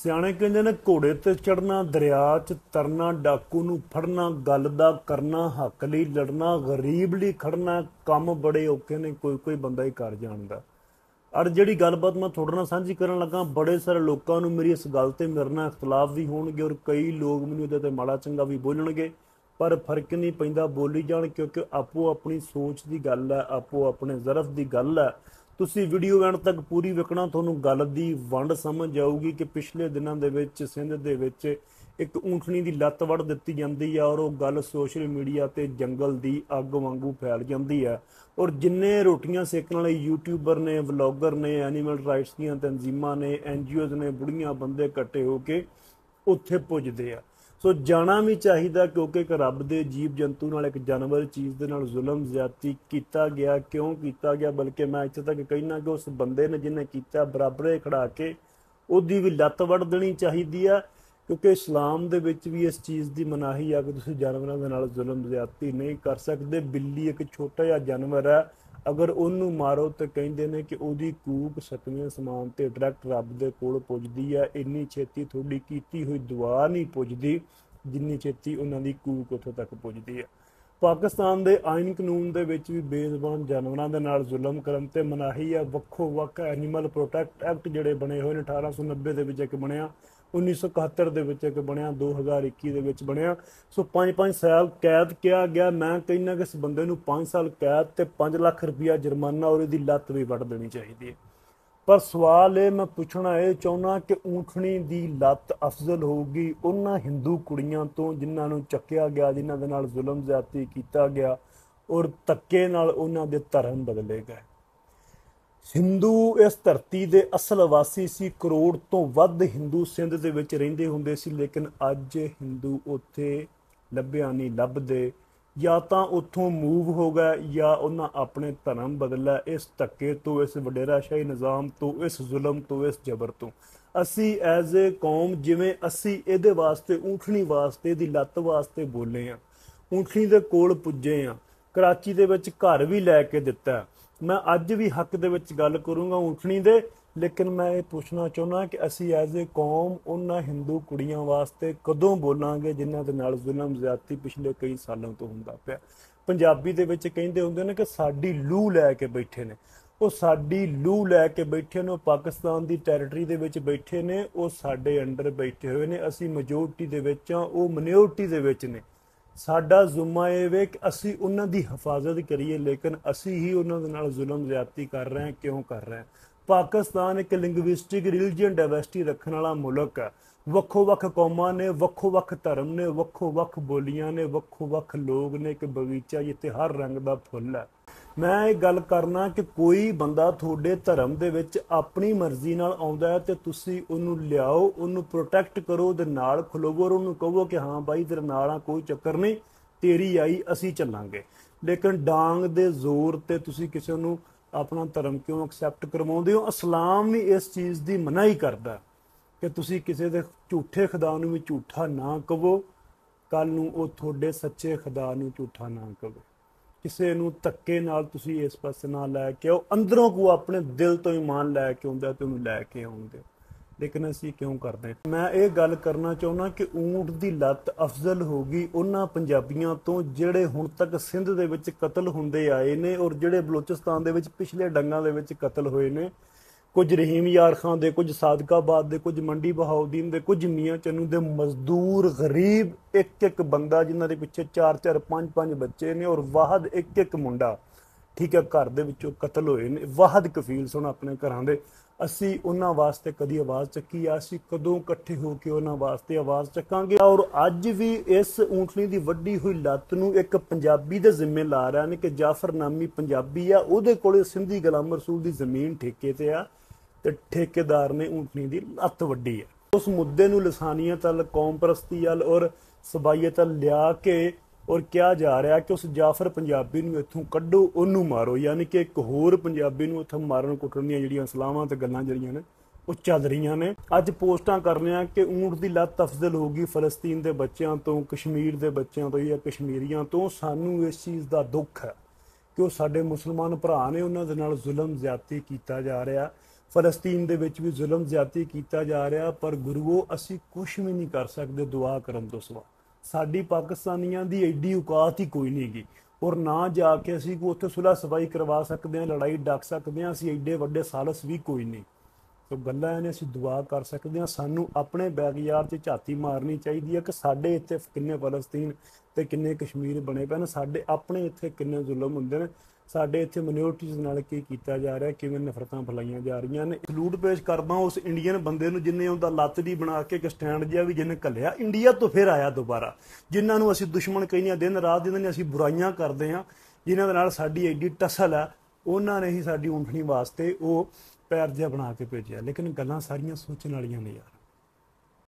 ਸਿਆਣੇ ਕਹਿੰਦੇ ਨੇ ਘੋੜੇ ਤੇ ਚੜਨਾ, ਦਰਿਆ 'ਚ ਤਰਨਾ, ਡਾਕੂ ਨੂੰ ਫੜਨਾ, ਗੱਲ ਦਾ ਕਰਨਾ, ਹੱਕ ਲਈ ਲੜਨਾ, ਗਰੀਬ ਲਈ ਖੜਨਾ, ਕੰਮ ਬੜੇ ਔਖੇ ਨੇ, ਕੋਈ ਕੋਈ ਬੰਦਾ ਹੀ ਕਰ ਜਾਣਦਾ। ਔਰ ਜਿਹੜੀ ਗੱਲਬਾਤ ਮੈਂ ਤੁਹਾਡੇ ਨਾਲ ਸਾਂਝੀ ਕਰਨ ਲੱਗਾ, ਬੜੇ ਸਾਰੇ ਲੋਕਾਂ ਨੂੰ ਮੇਰੀ ਇਸ ਗੱਲ ਤੇ ਮੇਰੇ ਨਾਲ ਇਖਤਲਾਫ ਵੀ ਹੋਣਗੇ ਔਰ ਕਈ ਲੋਕ ਮੈਨੂੰ ਇਹਦੇ ਤੇ ਮਾੜਾ ਚੰਗਾ ਵੀ ਬੋਲਣਗੇ, ਪਰ ਫਰਕ ਨਹੀਂ ਪੈਂਦਾ, ਬੋਲੀ ਜਾਣ, ਕਿਉਂਕਿ ਆਪੋ ਆਪਣੀ ਸੋਚ ਦੀ ਗੱਲ ਹੈ, ਆਪੋ ਆਪਣੇ ਜ਼ਰਫ ਦੀ ਗੱਲ ਹੈ। ਤੁਸੀਂ ਵੀਡੀਓ ਐਂਡ ਤੱਕ ਪੂਰੀ ਵੇਖਣਾ, ਤੁਹਾਨੂੰ ਗੱਲ ਦੀ ਵੰਡ ਸਮਝ ਆਊਗੀ ਕਿ ਪਿਛਲੇ ਦਿਨਾਂ ਦੇ ਵਿੱਚ ਸਿੰਧ ਦੇ ਵਿੱਚ ਇੱਕ ਊਂਠਣੀ ਦੀ ਲੱਤ ਵੱਢ ਦਿੱਤੀ ਜਾਂਦੀ ਹੈ ਔਰ ਉਹ ਗੱਲ ਸੋਸ਼ਲ ਮੀਡੀਆ ਤੇ ਜੰਗਲ ਦੀ ਅੱਗ ਵਾਂਗੂ ਫੈਲ ਜਾਂਦੀ ਹੈ। ਔਰ ਜਿੰਨੇ ਰੋਟੀਆਂ ਸੇਕਣ ਵਾਲੇ ਯੂਟਿਊਬਰ ਨੇ, ਵਲੌਗਰ ਨੇ, ਐਨੀਮਲ ਰਾਈਟਸ ਦੀਆਂ ਤਨਜ਼ੀਮਾਂ ਨੇ, NGOs ਨੇ, ਬੁੜੀਆਂ ਬੰਦੇ ਇਕੱਠੇ ਹੋ ਕੇ ਉੱਥੇ ਪੁੱਜਦੇ ਆ। ਸੋ ਜਾਣਾ ਵੀ ਚਾਹੀਦਾ, ਕਿਉਂਕਿ ਇੱਕ ਰੱਬ ਦੇ ਜੀਵ ਜੰਤੂ ਨਾਲ, ਇੱਕ ਜਾਨਵਰ ਚੀਜ਼ ਦੇ ਨਾਲ ਜ਼ੁਲਮ ਜ਼ਿਆਦਤੀ ਕੀਤਾ ਗਿਆ। ਕਿਉਂ ਕੀਤਾ ਗਿਆ? ਬਲਕਿ ਮੈਂ ਇੱਥੇ ਤੱਕ ਕਹਿਣਾ ਕਿ ਉਸ ਬੰਦੇ ਨੇ ਜਿਹਨੇ ਕੀਤਾ, ਬਰਾਬਰੇ ਖੜਾ ਕੇ ਉਹਦੀ ਵੀ ਲੱਤ ਵੱਢ ਦੇਣੀ ਚਾਹੀਦੀ ਆ, ਕਿਉਂਕਿ ਇਸਲਾਮ ਦੇ ਵਿੱਚ ਵੀ ਇਸ ਚੀਜ਼ ਦੀ ਮਨਾਹੀ ਆ ਕਿ ਤੁਸੀਂ ਜਾਨਵਰਾਂ ਦੇ ਨਾਲ ਜ਼ੁਲਮ ਜ਼ਿਆਦਤੀ ਨਹੀਂ ਕਰ ਸਕਦੇ। ਬਿੱਲੀ ਇੱਕ ਛੋਟਾ ਜਿਹਾ ਜਾਨਵਰ ਹੈ, ਅਗਰ ਉਹਨੂੰ ਮਾਰੋ ਤਾਂ ਕਹਿੰਦੇ ਨੇ ਕਿ ਉਹਦੀ ਕੂਕ 7ਵੇਂ ਅਸਮਾਨ ਤੇ ਡਾਇਰੈਕਟ ਰੱਬ ਦੇ ਕੋਲ ਪੁੱਜਦੀ ਹੈ। ਇੰਨੀ ਛੇਤੀ ਤੁਹਾਡੀ ਕੀਤੀ ਹੋਈ ਦੁਆ ਨਹੀਂ ਪੁੱਜਦੀ ਜਿੰਨੀ ਛੇਤੀ ਉਹਨਾਂ ਦੀ ਕੂਕ ਉੱਥੋਂ ਤੱਕ ਪੁੱਜਦੀ ਹੈ। ਪਾਕਿਸਤਾਨ ਦੇ ਆਇਨ ਕਾਨੂੰਨ ਦੇ ਵਿੱਚ ਵੀ ਬੇਜ਼ੁਬਾਨ ਜਾਨਵਰਾਂ ਦੇ ਨਾਲ ਜ਼ੁਲਮ ਕਰਨ ਤੇ ਮਨਾਹੀ ਹੈ। ਵੱਖੋ ਵੱਖ ਐਨੀਮਲ ਪ੍ਰੋਟੈਕਟ ਐਕਟ ਜਿਹੜੇ ਬਣੇ ਹੋਏ ਨੇ, 1890 ਦੇ ਵਿੱਚ ਇੱਕ ਬਣਿਆ, 1971 ਦੇ ਵਿੱਚ ਇੱਕ ਬਣਿਆ, 2021 ਦੇ ਵਿੱਚ ਬਣਿਆ। ਸੋ 5-5 ਸਾਲ ਕੈਦ ਕਿਹਾ ਗਿਆ। ਮੈਂ ਕਹਿੰਦਾ ਕਿ ਇਸ ਬੰਦੇ ਨੂੰ 5 ਸਾਲ ਕੈਦ ਤੇ 5 ਲੱਖ ਰੁਪਇਆ ਜੁਰਮਾਨਾ ਔਰ ਇਹਦੀ ਲੱਤ ਵੀ ਵੱਢ ਦੇਣੀ ਚਾਹੀਦੀ ਹੈ। ਪਰ ਸਵਾਲ ਇਹ ਮੈਂ ਪੁੱਛਣਾ ਇਹ ਚਾਹੁੰਦਾ ਕਿ ਊਂਠਣੀ ਦੀ ਲੱਤ ਅਫਜ਼ਲ ਹੋਊਗੀ ਉਹਨਾਂ ਹਿੰਦੂ ਕੁੜੀਆਂ ਤੋਂ ਜਿਨ੍ਹਾਂ ਨੂੰ ਚੱਕਿਆ ਗਿਆ, ਜਿਨ੍ਹਾਂ ਦੇ ਨਾਲ ਜ਼ੁਲਮ ਜ਼ਿਆਦਤੀ ਕੀਤਾ ਗਿਆ ਔਰ ਧੱਕੇ ਨਾਲ ਉਹਨਾਂ ਦੇ ਧਰਮ ਬਦਲੇ ਗਏ। ਹਿੰਦੂ ਇਸ ਧਰਤੀ ਦੇ ਅਸਲ ਵਾਸੀ ਸੀ। ਕਰੋੜ ਤੋਂ ਵੱਧ ਹਿੰਦੂ ਸਿੰਧ ਦੇ ਵਿੱਚ ਰਹਿੰਦੇ ਹੁੰਦੇ ਸੀ, ਲੇਕਿਨ ਅੱਜ ਹਿੰਦੂ ਉੱਥੇ ਲੱਭਿਆ ਨਹੀਂ ਲੱਭਦੇ। ਜਾਂ ਤਾਂ ਉੱਥੋਂ ਮੂਵ ਹੋ ਗਏ ਜਾਂ ਉਹਨਾਂ ਆਪਣੇ ਧਰਮ ਬਦਲਿਆ। ਇਸ ਧੱਕੇ ਤੋਂ, ਇਸ ਵਡੇਰਾਸ਼ਾਹੀ ਨਿਜ਼ਾਮ ਤੋਂ, ਇਸ ਜ਼ੁਲਮ ਤੋਂ, ਇਸ ਜ਼ਬਰ ਤੋਂ ਅਸੀਂ ਐਜ਼ ਏ ਕੌਮ, ਜਿਵੇਂ ਅਸੀਂ ਇਹਦੇ ਵਾਸਤੇ, ਊਂਠਣੀ ਵਾਸਤੇ, ਇਹਦੀ ਲੱਤ ਵਾਸਤੇ ਬੋਲੇ ਹਾਂ, ਊਂਠਣੀ ਦੇ ਕੋਲ ਪੁੱਜੇ ਹਾਂ, ਕਰਾਚੀ ਦੇ ਵਿੱਚ ਘਰ ਵੀ ਲੈ ਕੇ ਦਿੱਤਾ। ਮੈਂ ਅੱਜ ਵੀ ਹੱਕ ਦੇ ਵਿੱਚ ਗੱਲ ਕਰੂੰਗਾ ਊਂਠਣੀ ਦੇ, ਲੇਕਿਨ ਮੈਂ ਇਹ ਪੁੱਛਣਾ ਚਾਹੁੰਦਾ ਕਿ ਅਸੀਂ ਐਜ਼ ਏ ਕੌਮ ਉਹਨਾਂ ਹਿੰਦੂ ਕੁੜੀਆਂ ਵਾਸਤੇ ਕਦੋਂ ਬੋਲਾਂਗੇ ਜਿਨ੍ਹਾਂ ਦੇ ਨਾਲ ਜ਼ੁਲਮ ਜ਼ਿਆਦਤੀ ਪਿਛਲੇ ਕਈ ਸਾਲਾਂ ਤੋਂ ਹੁੰਦਾ ਪਿਆ। ਪੰਜਾਬੀ ਦੇ ਵਿੱਚ ਕਹਿੰਦੇ ਹੁੰਦੇ ਨੇ ਕਿ ਸਾਡੀ ਲੂਹ ਲੈ ਕੇ ਬੈਠੇ ਨੇ। ਉਹ ਸਾਡੀ ਲੂਹ ਲੈ ਕੇ ਬੈਠੇ ਨੇ, ਉਹ ਪਾਕਿਸਤਾਨ ਦੀ ਟੈਰੀਟਰੀ ਦੇ ਵਿੱਚ ਬੈਠੇ ਨੇ, ਉਹ ਸਾਡੇ ਅੰਡਰ ਬੈਠੇ ਹੋਏ ਨੇ। ਅਸੀਂ ਮੈਜੋਰਟੀ ਦੇ ਵਿੱਚ ਹਾਂ, ਉਹ ਮਿਨੋਰਟੀ ਦੇ ਵਿੱਚ ਨੇ। ਸਾਡਾ ਜ਼ੁੰਮਾ ਇਹ ਵੇ ਕਿ ਅਸੀਂ ਉਹਨਾਂ ਦੀ ਹਿਫਾਜ਼ਤ ਕਰੀਏ, ਲੇਕਿਨ ਅਸੀਂ ਹੀ ਉਹਨਾਂ ਦੇ ਨਾਲ ਜ਼ੁਲਮ ਜ਼ਿਆਦਤੀ ਕਰ ਰਹੇ ਹਾਂ। ਕਿਉਂ ਕਰ ਰਹੇ ਹਾਂ? ਪਾਕਿਸਤਾਨ ਇੱਕ ਲਿੰਗੁਇਸਟਿਕ ਰਿਲੀਜੀਅਨ ਡਾਇਵਰਸਿਟੀ ਰੱਖਣ ਵਾਲਾ ਮੁਲਕ ਹੈ। ਵੱਖੋ ਵੱਖ ਕੌਮਾਂ ਨੇ, ਵੱਖੋ ਵੱਖ ਧਰਮ ਨੇ, ਵੱਖੋ ਵੱਖ ਬੋਲੀਆਂ ਨੇ, ਵੱਖੋ ਵੱਖ ਲੋਕ ਨੇ। ਇੱਕ ਬਗੀਚਾ ਜਿੱਥੇ ਹਰ ਰੰਗ ਦਾ ਫੁੱਲ ਹੈ। ਮੈਂ ਇਹ ਗੱਲ ਕਰਨਾ ਕਿ ਕੋਈ ਬੰਦਾ ਤੁਹਾਡੇ ਧਰਮ ਦੇ ਵਿੱਚ ਆਪਣੀ ਮਰਜ਼ੀ ਨਾਲ ਆਉਂਦਾ ਹੈ ਤੇ ਤੁਸੀਂ ਉਹਨੂੰ ਲਿਆਓ, ਉਹਨੂੰ ਪ੍ਰੋਟੈਕਟ ਕਰੋ, ਉਹਦੇ ਨਾਲ ਖਲੋਵੋ, ਉਹਨੂੰ ਕਹੋ ਕਿ ਹਾਂ ਬਾਈ ਤੇਰੇ ਨਾਲ ਆ, ਕੋਈ ਚੱਕਰ ਨਹੀਂ, ਤੇਰੀ ਆਈ ਅਸੀਂ ਚੱਲਾਂਗੇ। ਲੇਕਿਨ ਡਾਂਗ ਦੇ ਜ਼ੋਰ ਤੇ ਤੁਸੀਂ ਕਿਸੇ ਨੂੰ ਆਪਣਾ ਧਰਮ ਕਿਉਂ ਐਕਸੈਪਟ ਕਰਵਾਉਂਦੇ ਹੋ? ਇਸਲਾਮ ਵੀ ਇਸ ਚੀਜ਼ ਦੀ ਮਨਾਹੀ ਕਰਦਾ ਕਿ ਤੁਸੀਂ ਕਿਸੇ ਦੇ ਝੂਠੇ ਖੁਦਾ ਨੂੰ ਵੀ ਝੂਠਾ ਨਾ ਕਹੋ, ਕੱਲ ਨੂੰ ਉਹ ਤੁਹਾਡੇ ਸੱਚੇ ਖੁਦਾ ਨੂੰ ਝੂਠਾ ਨਾ ਕਹੋ। ਕਿਸੇ ਨੂੰ ਧੱਕੇ ਨਾਲ ਤੁਸੀਂ ਇਸ ਪਾਸੇ ਨਾ ਲੈ ਕੇ ਆਓ, ਅੰਦਰੋਂ ਕੋ ਆਪਣੇ ਦਿਲ ਤੋਂ ਈਮਾਨ ਲੈ ਕੇ ਆਉਂਦਾ ਤੇ ਉਹਨੂੰ ਲੈ ਕੇ ਆਉਂਦੇ। ਲੇਕਿਨ ਅਸੀਂ ਕਿਉਂ ਕਰਦੇ? ਮੈਂ ਇਹ ਗੱਲ ਕਰਨਾ ਚਾਹੁੰਦਾ ਕਿ ਊਂਠ ਦੀ ਲੱਤ ਅਫਜ਼ਲ ਹੋ ਗਈ ਉਹਨਾਂ ਪੰਜਾਬੀਆਂ ਤੋਂ ਜਿਹੜੇ ਹੁਣ ਤੱਕ ਸਿੰਧ ਦੇ ਵਿੱਚ ਕਤਲ ਹੁੰਦੇ ਆਏ ਨੇ ਔਰ ਜਿਹੜੇ ਬਲੋਚਿਸਤਾਨ ਦੇ ਵਿੱਚ ਪਿਛਲੇ ਡੰਗਾਂ ਦੇ ਵਿੱਚ ਕਤਲ ਹੋਏ ਨੇ। ਕੁਝ ਰਹੀਮ ਯਾਰ ਖਾਨ ਦੇ, ਕੁਝ ਸਾਦਕਾਬਾਦ ਦੇ, ਕੁਝ ਮੰਡੀ ਬਹਾਉਦੀਨ ਦੇ, ਕੁਝ ਮੀਆਂ ਚੰਨੂ ਦੇ ਮਜ਼ਦੂਰ ਗਰੀਬ, ਇੱਕ ਇੱਕ ਬੰਦਾ ਜਿਨ੍ਹਾਂ ਦੇ ਪਿੱਛੇ 4-4 5-5 ਬੱਚੇ ਨੇ ਔਰ ਵਾਹਦ ਇੱਕ ਇੱਕ ਮੁੰਡਾ, ਠੀਕ ਹੈ, ਘਰ ਦੇ ਵਿੱਚੋਂ ਕਤਲ ਹੋਏ ਨੇ। ਵਾਹਦ ਕਫੀਲ ਸੁਣ ਆਪਣੇ ਘਰਾਂ ਦੇ। ਅਸੀਂ ਉਹਨਾਂ ਵਾਸਤੇ ਕਦੀ ਆਵਾਜ਼ ਚੱਕੀ ਆ? ਅਸੀਂ ਕਦੋਂ ਇਕੱਠੇ ਹੋ ਕੇ ਉਹਨਾਂ ਵਾਸਤੇ ਆਵਾਜ਼ ਚੱਕਾਂਗੇ? ਔਰ ਅੱਜ ਵੀ ਇਸ ਊਂਠਣੀ ਦੀ ਵੱਡੀ ਹੋਈ ਲੱਤ ਨੂੰ ਇੱਕ ਪੰਜਾਬੀ ਦੇ ਜ਼ਿੰਮੇ ਲਾ ਰਹੇ ਨੇ ਕਿ ਜਾਫਰ ਨਾਮੀ ਪੰਜਾਬੀ ਆ, ਉਹਦੇ ਕੋਲੇ ਸਿੰਧੀ ਗੁਲਾਮ ਰਸੂਲ ਦੀ ਜ਼ਮੀਨ ਠੇਕੇ ਤੇ ਆ ਤੇ ਠੇਕੇਦਾਰ ਨੇ ਊਂਠਣੀ ਦੀ ਲੱਤ ਵੱਡੀ ਹੈ। ਉਸ ਮੁੱਦੇ ਨੂੰ ਲਸਾਨੀਅਤ ਵੱਲ, ਕੌਮ ਪ੍ਰਸਤੀ ਵੱਲ ਔਰ ਸਬਾਈਅਤ ਵੱਲ ਲਿਆ ਕੇ ਔਰ ਕਿਹਾ ਜਾ ਰਿਹਾ ਕਿ ਉਸ ਜਾਫਰ ਪੰਜਾਬੀ ਨੂੰ ਇੱਥੋਂ ਕੱਢੋ, ਉਹਨੂੰ ਮਾਰੋ, ਯਾਨੀ ਕਿ ਇੱਕ ਹੋਰ ਪੰਜਾਬੀ ਨੂੰ ਇੱਥੋਂ ਮਾਰਨ ਕੁੱਟਣ ਦੀਆਂ ਜਿਹੜੀਆਂ ਸਲਾਹਾਂ ਤੇ ਗੱਲਾਂ ਜਿਹੜੀਆਂ ਨੇ ਉਹ ਚੱਲ ਰਹੀਆਂ ਨੇ। ਅੱਜ ਪੋਸਟਾਂ ਕਰ ਰਹੇ ਆ ਕਿ ਊਂਠ ਦੀ ਲੱਤ ਅਫਜ਼ਲ ਹੋ ਗਈ ਫਲਸਤੀਨ ਦੇ ਬੱਚਿਆਂ ਤੋਂ, ਕਸ਼ਮੀਰ ਦੇ ਬੱਚਿਆਂ ਤੋਂ ਜਾਂ ਕਸ਼ਮੀਰੀਆਂ ਤੋਂ। ਸਾਨੂੰ ਇਸ ਚੀਜ਼ ਦਾ ਦੁੱਖ ਹੈ ਕਿ ਉਹ ਸਾਡੇ ਮੁਸਲਮਾਨ ਭਰਾ ਨੇ, ਉਹਨਾਂ ਦੇ ਨਾਲ ਜ਼ੁਲਮ ਜ਼ਿਆਦਤੀ ਕੀਤਾ ਜਾ ਰਿਹਾ। ਫਲਸਤੀਨ ਦੇ ਵਿੱਚ ਵੀ ਜ਼ੁਲਮ ਜ਼ਿਆਦਤੀ ਕੀਤਾ ਜਾ ਰਿਹਾ, ਪਰ ਗੁਰੂਓ ਅਸੀਂ ਕੁਝ ਵੀ ਨਹੀਂ ਕਰ ਸਕਦੇ ਦੁਆ ਕਰਨ ਤੋਂ ਸਿਵਾ। ਸਾਡੀ ਪਾਕਿਸਤਾਨੀਆਂ ਦੀ ਐਡੀ ਔਕਾਤ ਹੀ ਕੋਈ ਨਹੀਂ ਗੀ, ਔਰ ਨਾ ਜਾ ਕੇ ਅਸੀਂ ਉੱਥੇ ਸੁਲ੍ਹਾ ਸਫਾਈ ਕਰਵਾ ਸਕਦੇ ਹਾਂ, ਲੜਾਈ ਡੱਕ ਸਕਦੇ ਹਾਂ, ਅਸੀਂ ਐਡੇ ਵੱਡੇ ਸਾਲਸ ਵੀ ਕੋਈ ਨਹੀਂ। ਸੋ ਗੱਲਾਂ ਨੇ ਅਸੀਂ ਦੁਆ ਕਰ ਸਕਦੇ ਹਾਂ। ਸਾਨੂੰ ਆਪਣੇ ਬੈਕਯਾਰਡ 'ਚ ਝਾਤੀ ਮਾਰਨੀ ਚਾਹੀਦੀ ਹੈ ਕਿ ਸਾਡੇ ਇੱਥੇ ਕਿੰਨੇ ਫਲਸਤੀਨ ਤੇ ਕਿੰਨੇ ਕਸ਼ਮੀਰ ਬਣੇ ਪਏ ਨੇ, ਸਾਡੇ ਆਪਣੇ ਇੱਥੇ ਕਿੰਨੇ ਜ਼ੁਲਮ ਹੁੰਦੇ ਨੇ, ਸਾਡੇ ਇੱਥੇ ਮਿਨੋਰਟੀਜ਼ ਨਾਲ ਕੀ ਕੀਤਾ ਜਾ ਰਿਹਾ, ਕਿਵੇਂ ਨਫ਼ਰਤਾਂ ਫੈਲਾਈਆਂ ਜਾ ਰਹੀਆਂ ਨੇ। ਸਲੂਟ ਪੇਸ਼ ਕਰਦਾ ਉਸ ਇੰਡੀਅਨ ਬੰਦੇ ਨੂੰ ਜਿਹਨੇ ਉਹਦਾ ਲੱਤ ਦੀ ਬਣਾ ਕੇ ਇੱਕ ਸਟੈਂਡ ਜਿਹਾ ਵੀ ਜਿਹਨੇ ਘੱਲਿਆ, ਇੰਡੀਆ ਤੋਂ ਫਿਰ ਆਇਆ ਦੁਬਾਰਾ, ਜਿਨ੍ਹਾਂ ਨੂੰ ਅਸੀਂ ਦੁਸ਼ਮਣ ਕਹਿੰਦੇ ਹਾਂ, ਦਿਨ ਰਾਤ ਜਿਨ੍ਹਾਂ ਨੇ ਅਸੀਂ ਬੁਰਾਈਆਂ ਕਰਦੇ ਹਾਂ, ਜਿਨ੍ਹਾਂ ਦੇ ਨਾਲ ਸਾਡੀ ਐਡੀ ਟਸਲ ਹੈ, ਉਹਨਾਂ ਨੇ ਹੀ ਸਾਡੀ ਊਂਠਣੀ ਵਾਸਤੇ ਉਹ ਪੈਰ ਜਿਹਾ ਬਣਾ ਕੇ ਭੇਜਿਆ। ਲੇਕਿਨ ਗੱਲਾਂ ਸਾਰੀਆਂ ਸੋਚਣ ਵਾਲੀਆਂ ਨੇ ਯਾਰ।